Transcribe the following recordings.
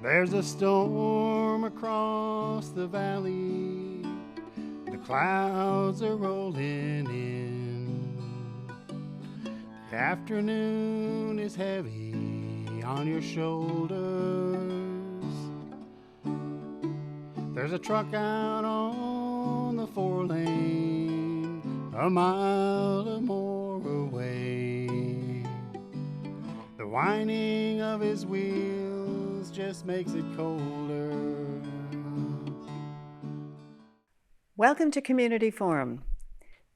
There's a storm across the valley. The clouds are rolling in. The afternoon is heavy on your shoulders. There's a truck out on the 4-lane, a mile or more away. The whining of his wheels just makes it colder. Welcome to Community Forum.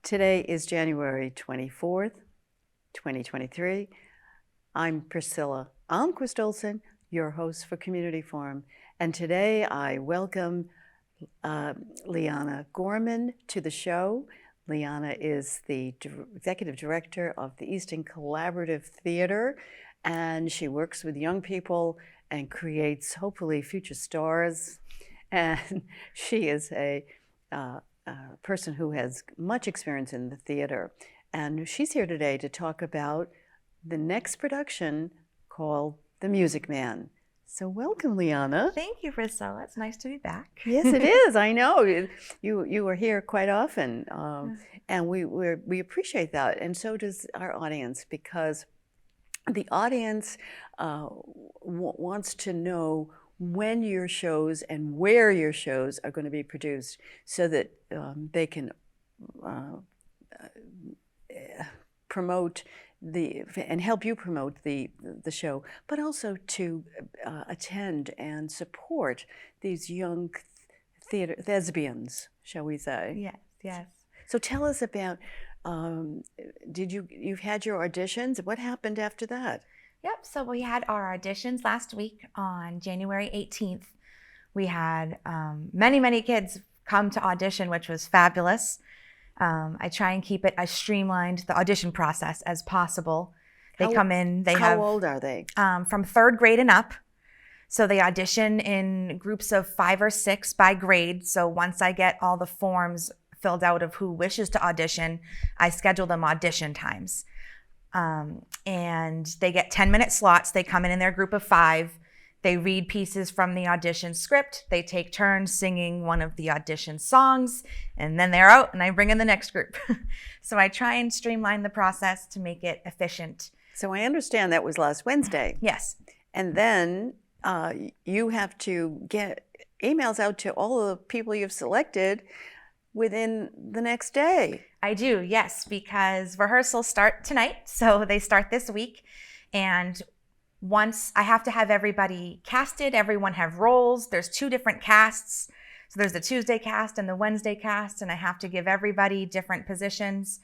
Today is January 24th, 2023. I'm Priscilla Almquist-Olsen, your host for Community Forum. And today I welcome Liana Gorman to the show. Liana is the executive director of the Easton Collaborative Theater, and she works with young people and creates, hopefully, future stars. And she is a person who has much experience in the theater. And she's here today to talk about the next production called The Music Man. So welcome, Liana. Thank you, Priscilla. It's nice to be back. Yes, it is. I know. You are here quite often, and we appreciate that. And so does our audience, because the audience wants to know when your shows and where your shows are going to be produced, so that they can promote and help you promote the show, but also to attend and support these young theater thespians, shall we say? Yes, yes. So tell us about. You've had your auditions? What happened after that? Yep, so we had our auditions last week on January 18th. We had many kids come to audition, which was fabulous. I try and keep it as streamlined, the audition process, as possible. They come in, How old are they? From 3rd grade and up. So they audition in groups of 5 or 6 by grade. So once I get all the forms filled out of who wishes to audition, I schedule them audition times. And they get 10-minute slots. They come in their group of 5. They read pieces from the audition script. They take turns singing one of the audition songs, and then they're out and I bring in the next group. So I try and streamline the process to make it efficient. So I understand that was last Wednesday. Yes. And then you have to get emails out to all of the people you've selected within the next day. I do, yes, because rehearsals start tonight. So they start this week. And once I have to have everybody casted, everyone have roles. There's 2 different casts. So there's the Tuesday cast and the Wednesday cast, and I have to give everybody different positions.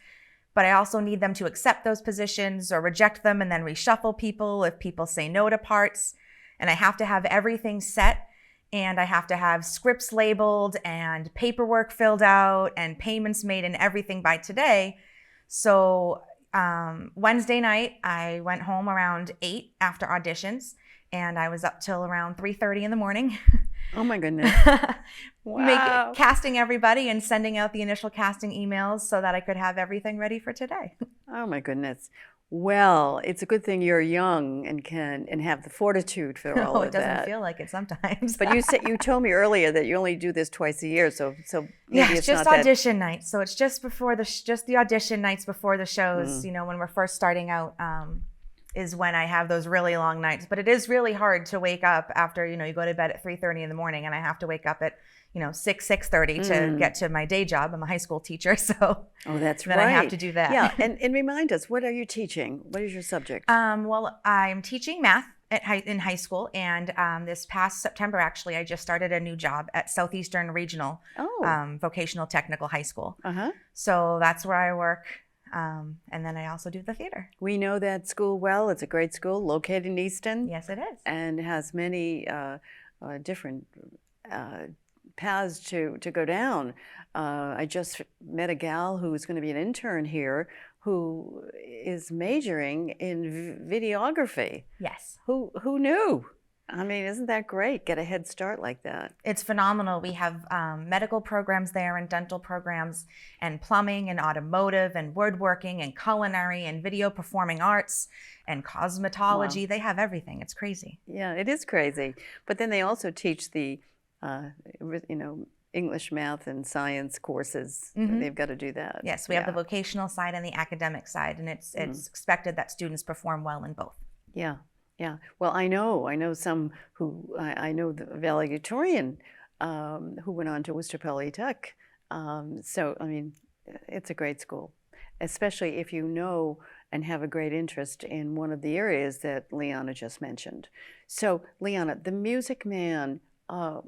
But I also need them to accept those positions or reject them and then reshuffle people if people say no to parts. And I have to have everything set, and I have to have scripts labeled and paperwork filled out and payments made and everything by today. So Wednesday night, I went home around 8 after auditions, and I was up till around 3:30 in the morning. Oh my goodness. Wow. Casting everybody and sending out the initial casting emails so that I could have everything ready for today. Oh my goodness. Well, it's a good thing you're young and can have the fortitude for all of that. It doesn't feel like it sometimes. But you told me earlier that you only do this twice a year, so maybe it's just not audition nights. So it's just before just the audition nights before the shows. You know, when we're first starting out, is when I have those really long nights. But it is really hard to wake up after you go to bed at 3:30 in the morning, and I have to wake up at 6:30 to get to my day job. I'm a high school teacher, so that's then right. I have to do that. Yeah, and remind us, what are you teaching? What is your subject? Well, I'm teaching math in high school, and this past September, actually, I just started a new job at Southeastern Regional Vocational Technical High School. So that's where I work, and then I also do the theater. We know that school well. It's a great school located in Easton. Yes, it is. And has many different paths to go down. I just met a gal who's going to be an intern here who is majoring in videography. Yes. Who knew? I mean, isn't that great? Get a head start like that. It's phenomenal. We have medical programs there and dental programs and plumbing and automotive and woodworking and culinary and video performing arts and cosmetology. Wow. They have everything. It's crazy. Yeah, it is crazy. But then they also teach the, English, math, and science courses. They've got to do that. Yes, we have the vocational side and the academic side, and it's expected that students perform well in both. Yeah. Yeah. Well, I know some who, I know the valedictorian who went on to Worcester Polytech. So, I mean, it's a great school, especially if you know and have a great interest in one of the areas that Liana just mentioned. So, Liana, The Music Man, a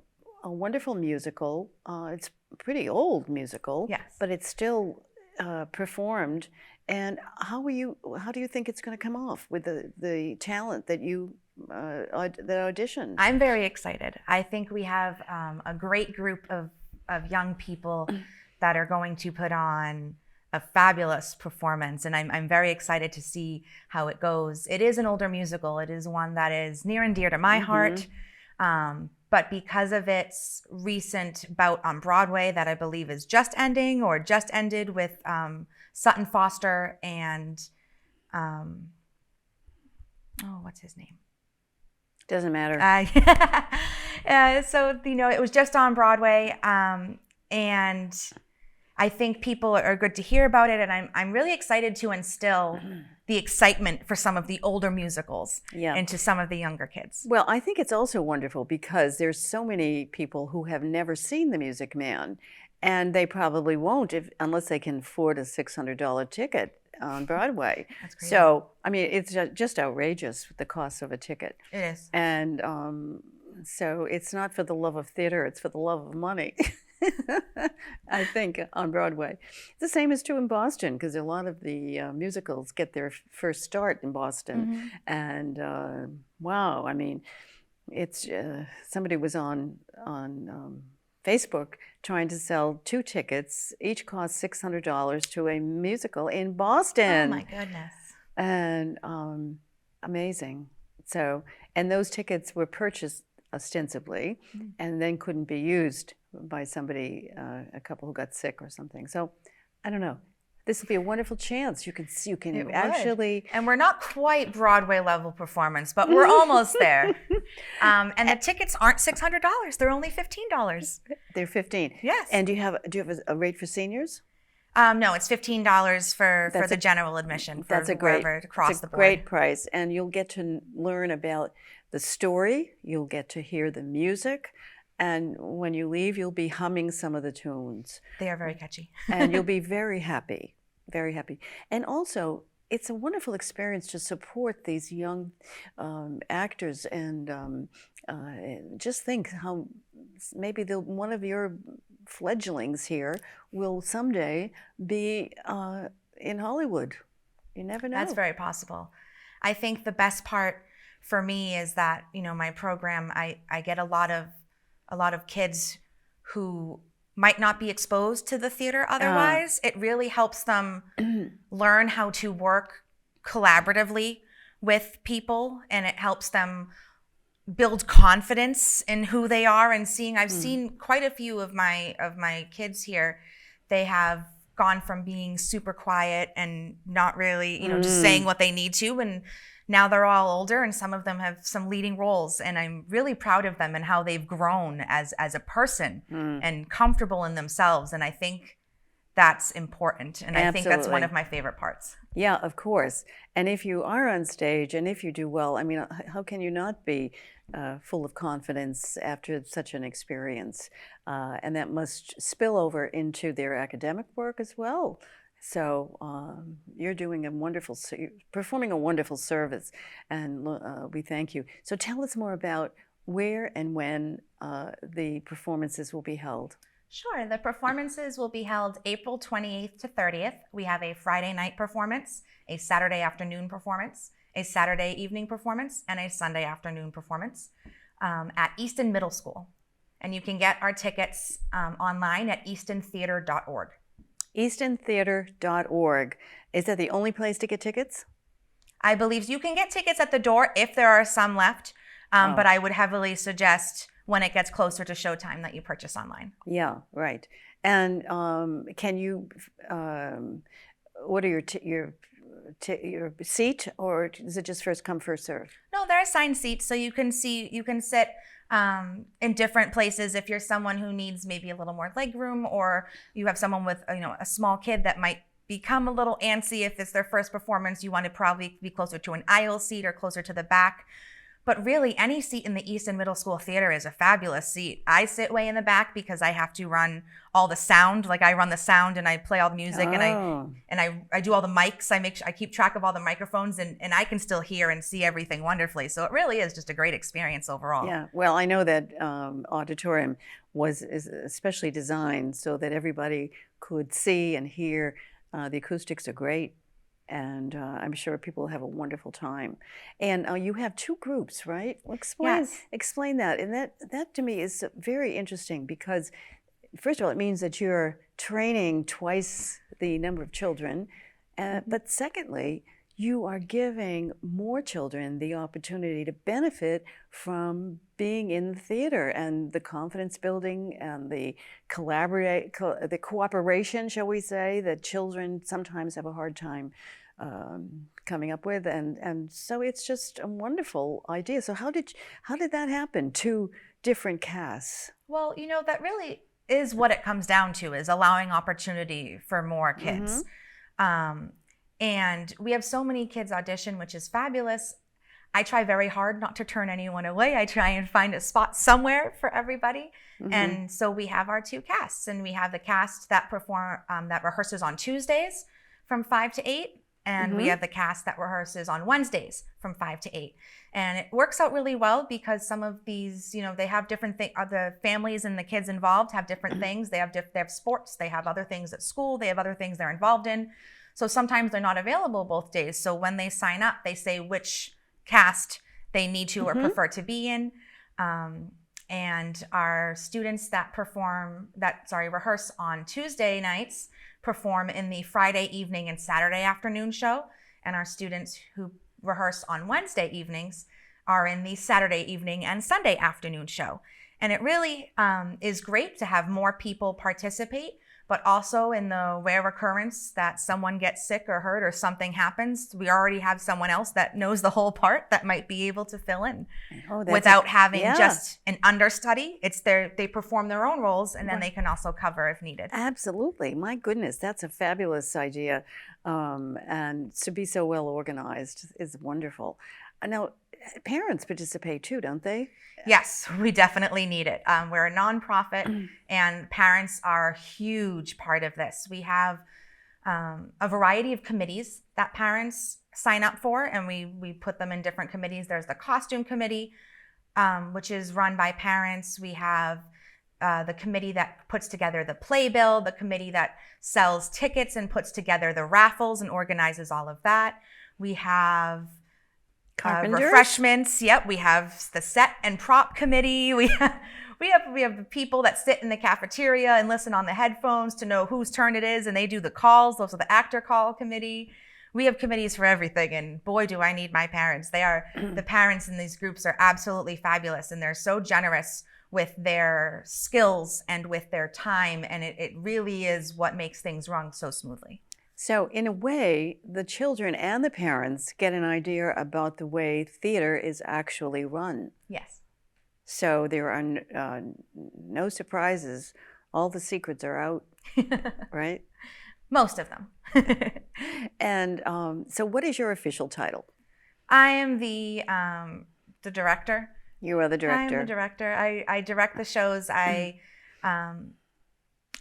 wonderful musical. It's a pretty old musical, yes, but it's still performed. And how do you think it's going to come off with the talent that you that auditioned? I'm very excited. I think we have a great group of young people that are going to put on a fabulous performance, and I'm very excited to see how it goes. It is an older musical. It is one that is near and dear to my heart. But because of its recent bout on Broadway that I believe is just ending or just ended with Sutton Foster and, what's his name? Doesn't matter. So, it was just on Broadway. And I think people are good to hear about it. And I'm really excited to instill the excitement for some of the older musicals into some of the younger kids. Well, I think it's also wonderful because there's so many people who have never seen The Music Man, and they probably won't unless they can afford a $600 ticket on Broadway. That's crazy. So, I mean, it's just outrageous, the cost of a ticket. It is. And so it's not for the love of theater, it's for the love of money. I think on Broadway. The same is true in Boston because a lot of the musicals get their first start in Boston. And wow, I mean, it's somebody was on Facebook trying to sell 2 tickets. Each cost $600 to a musical in Boston. Oh my goodness. And amazing. So, and those tickets were purchased ostensibly and then couldn't be used by somebody, a couple who got sick or something. So I don't know. This would be a wonderful chance. You can actually. And we're not quite Broadway level performance, but we're almost there. And the tickets aren't $600. They're only $15. They're $15. Yes. And do you have a rate for seniors? No, it's $15 for the general admission for whoever across the board. Great price. And you'll get to learn about the story. You'll get to hear the music. And when you leave, you'll be humming some of the tunes. They are very catchy. And you'll be very happy, very happy. And also, it's a wonderful experience to support these young actors and just think how maybe one of your fledglings here will someday be in Hollywood. You never know. That's very possible. I think the best part for me is that, my program, I get a lot of kids who might not be exposed to the theater otherwise. It really helps them learn how to work collaboratively with people, and it helps them build confidence in who they are and seeing. I've seen quite a few of my kids here. They have gone from being super quiet and not really, just saying what they need to, and now they're all older, and some of them have some leading roles, and I'm really proud of them and how they've grown as a person and comfortable in themselves. And I think that's important, and I think that's one of my favorite parts. Yeah, of course. And if you are on stage and if you do well, I mean, how can you not be full of confidence after such an experience? And that must spill over into their academic work as well. So you're doing performing a wonderful service, and we thank you. So tell us more about where and when the performances will be held. Sure. The performances will be held April 28th to 30th. We have a Friday night performance, a Saturday afternoon performance, a Saturday evening performance, and a Sunday afternoon performance at Easton Middle School. And you can get our tickets online at eastontheater.org. eastontheater.org. Is that the only place to get tickets? I believe you can get tickets at the door if there are some left. But I would heavily suggest when it gets closer to showtime that you purchase online. Yeah, right. And can you, what are your seat, or is it just first come, first serve? No, there are assigned seats, so you can sit in different places if you're someone who needs maybe a little more leg room, or you have someone with a small kid that might become a little antsy if it's their first performance. You want to probably be closer to an aisle seat or closer to the back. But really, any seat in the Easton Middle School Theater is a fabulous seat. I sit way in the back because I have to run all the sound. Like, I run the sound and I play all the music, and I do all the mics. I keep track of all the microphones, and I can still hear and see everything wonderfully. So it really is just a great experience overall. Yeah. Well, I know that auditorium is especially designed so that everybody could see and hear. The acoustics are great. And I'm sure people have a wonderful time. And you have two groups, right? Well, explain that. And that to me is very interesting because, first of all, it means that you're training twice the number of children. But secondly, you are giving more children the opportunity to benefit from being in the theater, and the confidence building and the cooperation, shall we say, that children sometimes have a hard time coming up with, and so it's just a wonderful idea. So how did that happen? Two different casts. Well, that really is what it comes down to, is allowing opportunity for more kids. And we have so many kids audition, which is fabulous. I try very hard not to turn anyone away. I try and find a spot somewhere for everybody. And so we have our two casts, and we have the cast that that rehearses on Tuesdays from 5 to 8. And we have the cast that rehearses on Wednesdays from 5 to 8. And it works out really well because some of these, they have different things. The families and the kids involved have different things. They have sports. They have other things at school. They have other things they're involved in. So sometimes they're not available both days. So when they sign up, they say which cast they need to or prefer to be in. And our students that rehearse on Tuesday nights perform in the Friday evening and Saturday afternoon show. And our students who rehearse on Wednesday evenings are in the Saturday evening and Sunday afternoon show. And it really is great to have more people participate, but also in the rare occurrence that someone gets sick or hurt or something happens, we already have someone else that knows the whole part that might be able to fill in without having just an understudy. They perform their own roles, and then they can also cover if needed. Absolutely. My goodness, that's a fabulous idea. And to be so well organized is wonderful. Now, parents participate too, don't they? Yes, we definitely need it. We're a nonprofit, and parents are a huge part of this. We have a variety of committees that parents sign up for, and we put them in different committees. There's the costume committee, which is run by parents. We have the committee that puts together the playbill, the committee that sells tickets and puts together the raffles and organizes all of that. We have refreshments. Yep, we have the set and prop committee. We have the people that sit in the cafeteria and listen on the headphones to know whose turn it is, and they do the calls. Those are the actor call committee. We have committees for everything, and boy, do I need my parents. The parents in these groups are absolutely fabulous, and they're so generous with their skills and with their time, and it really is what makes things run so smoothly. So in a way, the children and the parents get an idea about the way theater is actually run. Yes. So there are no surprises. All the secrets are out, right? Most of them. And so what is your official title? I am the director. You are the director. I am the director. I direct the shows.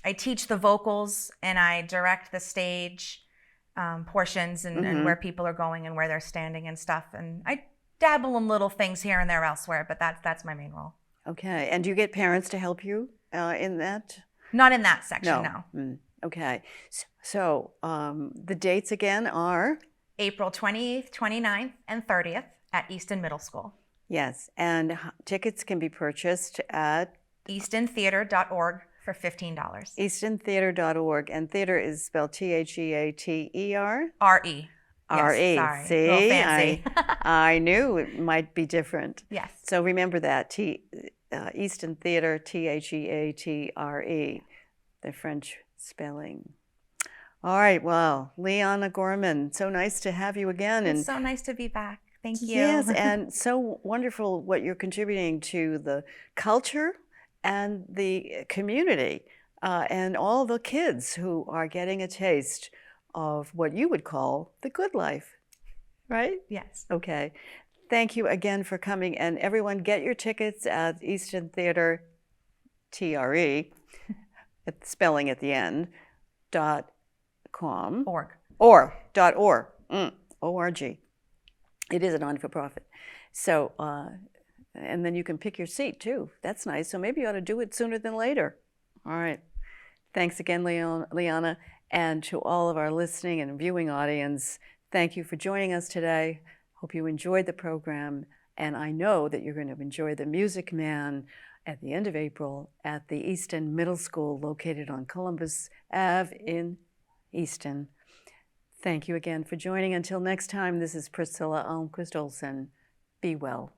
I teach the vocals, and I direct the stage portions and where people are going and where they're standing and stuff. And I dabble in little things here and there elsewhere, but that's my main role. Okay. And do you get parents to help you in that? Not in that section, no. Okay. So the dates again are? April 28th, 29th, and 30th at Easton Middle School. Yes. And tickets can be purchased at? eastontheater.org. for $15. eastontheater.org, and theater is spelled Theater? RE. R-E. Sorry. A little See, fancy. I knew it might be different. Yes. So remember that, Easton Theatre, Theatre, the French spelling. All right, well, Liana Gorman, so nice to have you again. It's so nice to be back. Thank you. Yes, and so wonderful what you're contributing to the culture and the community and all the kids who are getting a taste of what you would call the good life, right? Yes. Okay. Thank you again for coming. And everyone, get your tickets at Easton Theatre, TRE, spelling at the end, .com. .org. .org. O-R-G. It is a non-for-profit. So, and then you can pick your seat too. That's nice. So maybe you ought to do it sooner than later. All right. Thanks again, Liana. And to all of our listening and viewing audience, thank you for joining us today. Hope you enjoyed the program. And I know that you're going to enjoy the Music Man at the end of April at the Easton Middle School located on Columbus Ave in Easton. Thank you again for joining. Until next time, this is Priscilla Almquist-Olsen. Be well.